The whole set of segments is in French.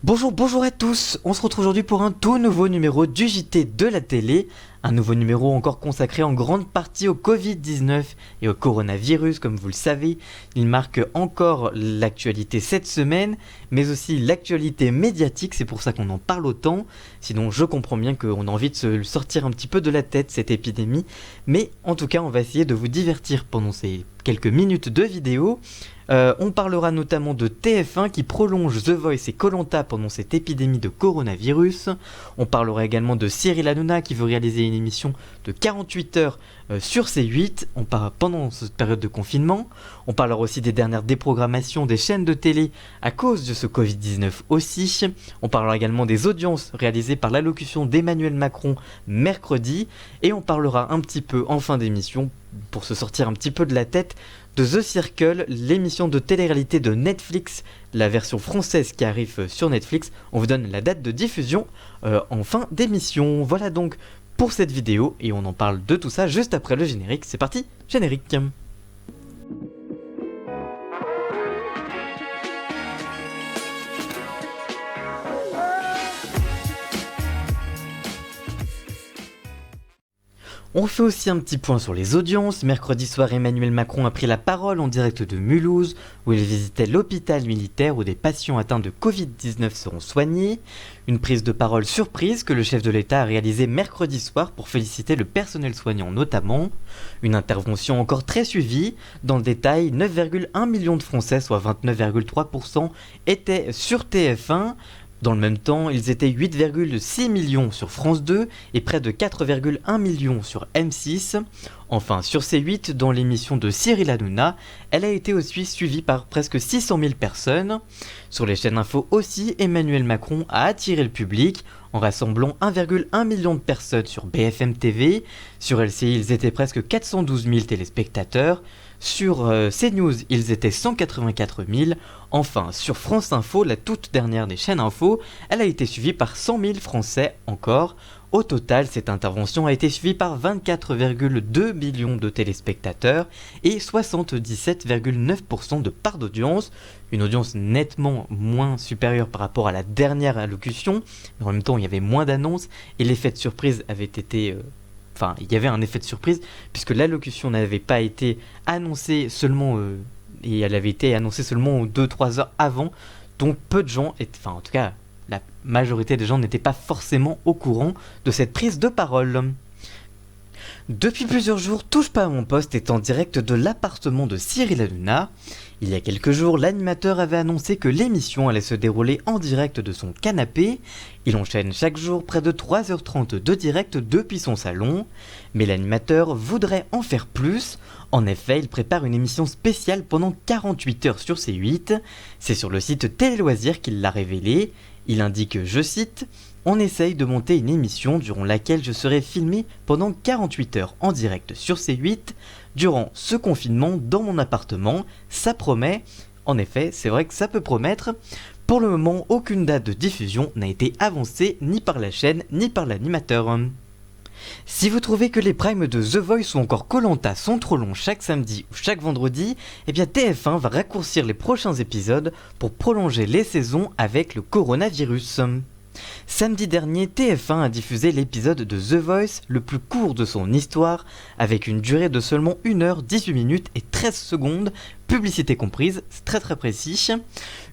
Bonjour à tous, on se retrouve aujourd'hui pour un tout nouveau numéro du JT de la télé, un nouveau numéro encore consacré en grande partie au Covid-19 et au coronavirus. Comme vous le savez, il marque encore l'actualité cette semaine, mais aussi l'actualité médiatique, c'est pour ça qu'on en parle autant. Sinon je comprends bien qu'on a envie de se sortir un petit peu de la tête cette épidémie, mais en tout cas on va essayer de vous divertir pendant ces quelques minutes de vidéo. On parlera notamment de TF1 qui prolonge The Voice et Koh-Lanta pendant cette épidémie de coronavirus. On parlera également de Cyril Hanouna qui veut réaliser une émission de 48 heures sur C8 pendant cette période de confinement. On parlera aussi des dernières déprogrammations des chaînes de télé à cause de ce Covid-19 aussi. On parlera également des audiences réalisées par l'allocution d'Emmanuel Macron mercredi. Et on parlera un petit peu en fin d'émission, pour se sortir un petit peu de la tête, de The Circle, l'émission de télé-réalité de Netflix, la version française qui arrive sur Netflix. On vous donne la date de diffusion en fin d'émission. Voilà donc pour cette vidéo et on en parle de tout ça juste après le générique. C'est parti, générique. On fait aussi un petit point sur les audiences. Mercredi soir, Emmanuel Macron a pris la parole en direct de Mulhouse, où il visitait l'hôpital militaire où des patients atteints de Covid-19 seront soignés. Une prise de parole surprise que le chef de l'État a réalisée mercredi soir pour féliciter le personnel soignant notamment. Une intervention encore très suivie. Dans le détail, 9,1 millions de Français, soit 29,3%, étaient sur TF1. Dans le même temps, ils étaient 8,6 millions sur France 2 et près de 4,1 millions sur M6. Enfin, sur C8, dans l'émission de Cyril Hanouna, elle a été aussi suivie par presque 600 000 personnes. Sur les chaînes info aussi, Emmanuel Macron a attiré le public en rassemblant 1,1 million de personnes sur BFM TV. Sur LCI, ils étaient presque 412 000 téléspectateurs. Sur CNews, ils étaient 184 000. Enfin, sur France Info, la toute dernière des chaînes info, elle a été suivie par 100 000 Français encore. Au total, cette intervention a été suivie par 24,2 millions de téléspectateurs et 77,9% de part d'audience. Une audience nettement moins supérieure par rapport à la dernière allocution. Mais en même temps, il y avait moins d'annonces et l'effet de surprise avait été... il y avait un effet de surprise puisque l'allocution n'avait pas été annoncée seulement... et elle avait été annoncée seulement 2-3 heures avant. Donc peu de gens, en tout cas... la majorité des gens n'étaient pas forcément au courant de cette prise de parole. Depuis plusieurs jours, Touche pas à mon poste est en direct de l'appartement de Cyril Hanouna. Il y a quelques jours, l'animateur avait annoncé que l'émission allait se dérouler en direct de son canapé. Il enchaîne chaque jour près de 3h30 de direct depuis son salon. Mais l'animateur voudrait en faire plus. En effet, il prépare une émission spéciale pendant 48 heures sur C8. C'est sur le site Télé Loisirs qu'il l'a révélé. Il indique, je cite, « On essaye de monter une émission durant laquelle je serai filmé pendant 48 heures en direct sur C8, durant ce confinement dans mon appartement, ça promet. » En effet, c'est vrai que ça peut promettre. Pour le moment, aucune date de diffusion n'a été avancée ni par la chaîne ni par l'animateur. Si vous trouvez que les primes de The Voice ou encore Koh-Lanta sont trop longs chaque samedi ou chaque vendredi, eh bien TF1 va raccourcir les prochains épisodes pour prolonger les saisons avec le coronavirus. Samedi dernier, TF1 a diffusé l'épisode de The Voice le plus court de son histoire, avec une durée de seulement 1h, 18 minutes et 13 secondes, publicité comprise, c'est très précis.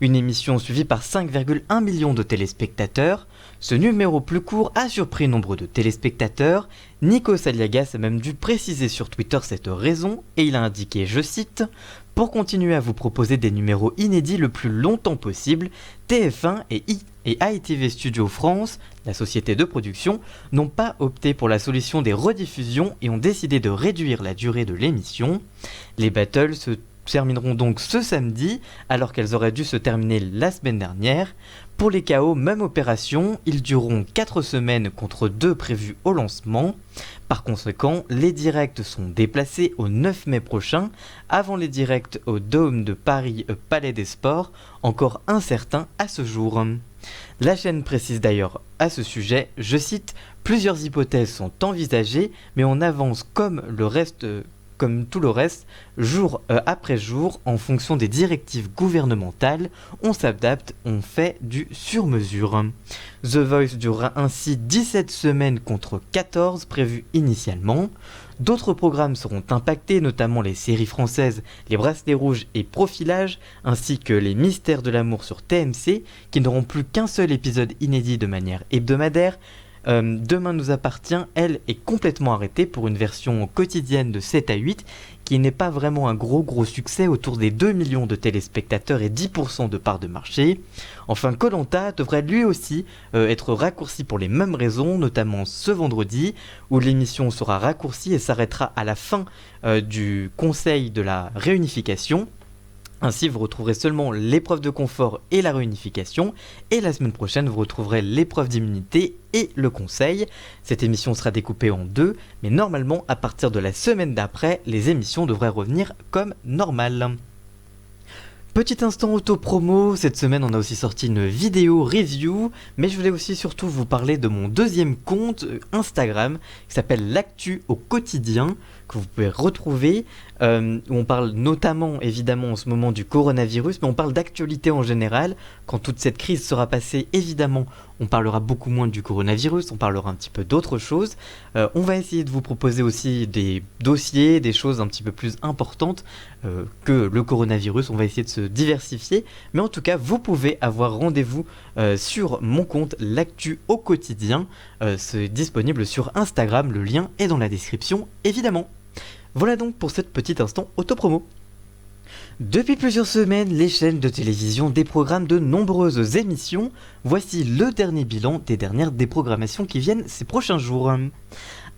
Une émission suivie par 5,1 millions de téléspectateurs. Ce numéro plus court a surpris nombre de téléspectateurs. Nico Saliagas a même dû préciser sur Twitter cette raison, et il a indiqué, je cite, « Pour continuer à vous proposer des numéros inédits le plus longtemps possible, TF1 et ITV Studio France, la société de production, n'ont pas opté pour la solution des rediffusions et ont décidé de réduire la durée de l'émission. Les battles se termineront donc ce samedi, alors qu'elles auraient dû se terminer la semaine dernière. Pour les KO, même opération, ils dureront 4 semaines contre 2 prévus au lancement. Par conséquent, les directs sont déplacés au 9 mai prochain, avant les directs au Dôme de Paris Palais des Sports, encore incertains à ce jour. La chaîne précise d'ailleurs à ce sujet, je cite, « Plusieurs hypothèses sont envisagées, mais on avance comme le reste comme tout le reste, jour après jour, en fonction des directives gouvernementales, on s'adapte, on fait du sur-mesure. The Voice durera ainsi 17 semaines contre 14 prévues initialement. D'autres programmes seront impactés, notamment les séries françaises Les Bracelets Rouges et Profilage, ainsi que les Mystères de l'amour sur TMC, qui n'auront plus qu'un seul épisode inédit de manière hebdomadaire. Demain nous appartient, elle, est complètement arrêtée pour une version quotidienne de 7 à 8, qui n'est pas vraiment un gros succès, autour des 2 millions de téléspectateurs et 10% de part de marché. Enfin, Koh-Lanta devrait lui aussi être raccourci pour les mêmes raisons, notamment ce vendredi, où l'émission sera raccourcie et s'arrêtera à la fin du conseil de la réunification. Ainsi, vous retrouverez seulement l'épreuve de confort et la réunification, et la semaine prochaine, vous retrouverez l'épreuve d'immunité et le conseil. Cette émission sera découpée en deux, mais normalement, à partir de la semaine d'après, les émissions devraient revenir comme normal. Petit instant auto-promo, cette semaine on a aussi sorti une vidéo review, mais je voulais aussi surtout vous parler de mon deuxième compte Instagram qui s'appelle L'Actu au quotidien, que vous pouvez retrouver, où on parle notamment évidemment en ce moment du coronavirus, mais on parle d'actualité en général. Quand toute cette crise sera passée, évidemment on parlera beaucoup moins du coronavirus, on parlera un petit peu d'autres choses. On va essayer de vous proposer aussi des dossiers, des choses un petit peu plus importantes que le coronavirus. On va essayer de se diversifier, mais en tout cas vous pouvez avoir rendez-vous sur mon compte L'Actu au quotidien. C'est disponible sur Instagram, le lien est dans la description évidemment. Voilà donc pour cet petit instant auto-promo. Depuis plusieurs semaines, les chaînes de télévision déprogramment de nombreuses émissions. Voici le dernier bilan des dernières déprogrammations qui viennent ces prochains jours.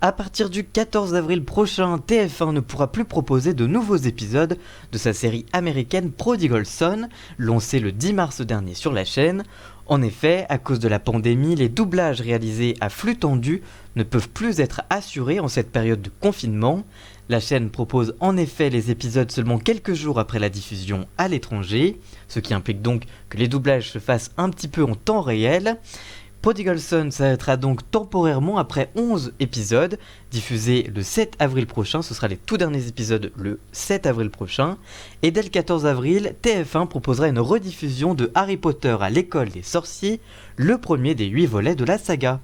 À partir du 14 avril prochain, TF1 ne pourra plus proposer de nouveaux épisodes de sa série américaine Prodigal Son, lancée le 10 mars dernier sur la chaîne. En effet, à cause de la pandémie, les doublages réalisés à flux tendu ne peuvent plus être assurés en cette période de confinement. La chaîne propose en effet les épisodes seulement quelques jours après la diffusion à l'étranger, ce qui implique donc que les doublages se fassent un petit peu en temps réel. Prodigal Son s'arrêtera donc temporairement après 11 épisodes, diffusés le 7 avril prochain, ce sera les tout derniers épisodes le 7 avril prochain, et dès le 14 avril, TF1 proposera une rediffusion de Harry Potter à l'école des sorciers, le premier des 8 volets de la saga.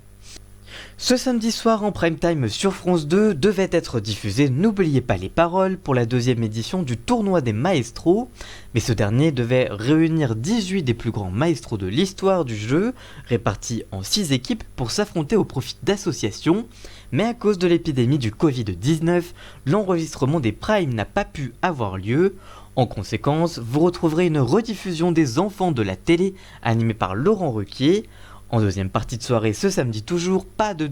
Ce samedi soir en prime time sur France 2 devait être diffusé N'oubliez pas les paroles pour la deuxième édition du tournoi des maestros, mais ce dernier devait réunir 18 des plus grands maestros de l'histoire du jeu, répartis en 6 équipes pour s'affronter au profit d'associations, mais à cause de l'épidémie du Covid-19, l'enregistrement des primes n'a pas pu avoir lieu. En conséquence, vous retrouverez une rediffusion des enfants de la télé animée par Laurent Ruquier. En deuxième partie de soirée, ce samedi toujours, pas de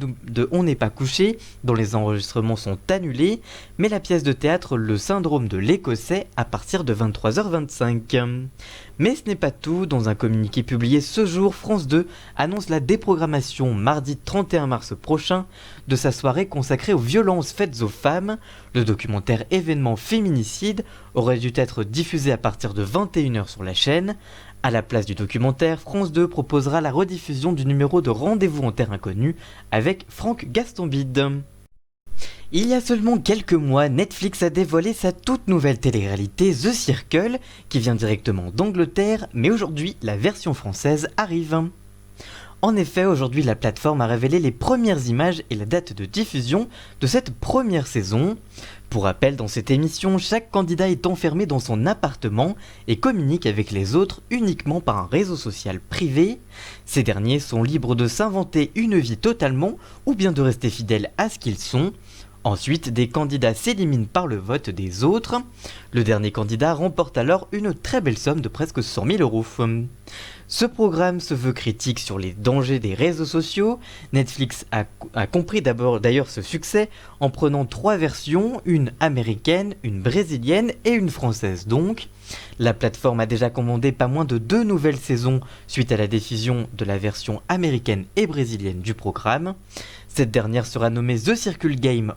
On n'est pas couché, dont les enregistrements sont annulés, mais la pièce de théâtre Le syndrome de l'Écossais à partir de 23h25. Mais ce n'est pas tout, dans un communiqué publié ce jour, France 2 annonce la déprogrammation mardi 31 mars prochain de sa soirée consacrée aux violences faites aux femmes. Le documentaire événement féminicide aurait dû être diffusé à partir de 21h sur la chaîne. À la place du documentaire, France 2 proposera la rediffusion du numéro de Rendez-vous en Terre Inconnue avec Franck Gastambide. Il y a seulement quelques mois, Netflix a dévoilé sa toute nouvelle télé-réalité The Circle, qui vient directement d'Angleterre, mais aujourd'hui la version française arrive. En effet, aujourd'hui la plateforme a révélé les premières images et la date de diffusion de cette première saison. Pour rappel, dans cette émission, chaque candidat est enfermé dans son appartement et communique avec les autres uniquement par un réseau social privé. Ces derniers sont libres de s'inventer une vie totalement ou bien de rester fidèles à ce qu'ils sont. Ensuite, des candidats s'éliminent par le vote des autres. Le dernier candidat remporte alors une très belle somme de presque 100 000 euros. Ce programme se veut critique sur les dangers des réseaux sociaux. Netflix a compris d'ailleurs ce succès en prenant 3 versions, une américaine, une brésilienne et une française donc. La plateforme a déjà commandé pas moins de 2 nouvelles saisons suite à la diffusion de la version américaine et brésilienne du programme. Cette dernière sera nommée The Circle Game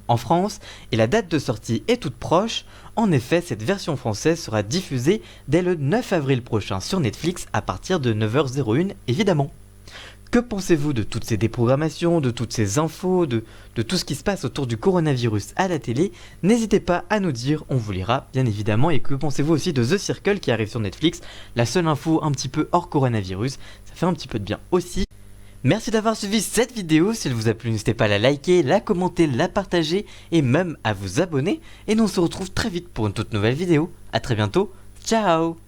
en France et la date de sortie est toute proche. En effet, cette version française sera diffusée dès le 9 avril prochain sur Netflix à partir de 9h01 évidemment. Que pensez-vous de toutes ces déprogrammations, de toutes ces infos, de tout ce qui se passe autour du coronavirus à la télé? N'hésitez pas à nous dire, on vous lira bien évidemment. Et que pensez-vous aussi de The Circle qui arrive sur Netflix? La seule info un petit peu hors coronavirus, ça fait un petit peu de bien aussi. Merci d'avoir suivi cette vidéo, si elle vous a plu n'hésitez pas à la liker, la commenter, la partager et même à vous abonner. Et nous on se retrouve très vite pour une toute nouvelle vidéo. A très bientôt, ciao!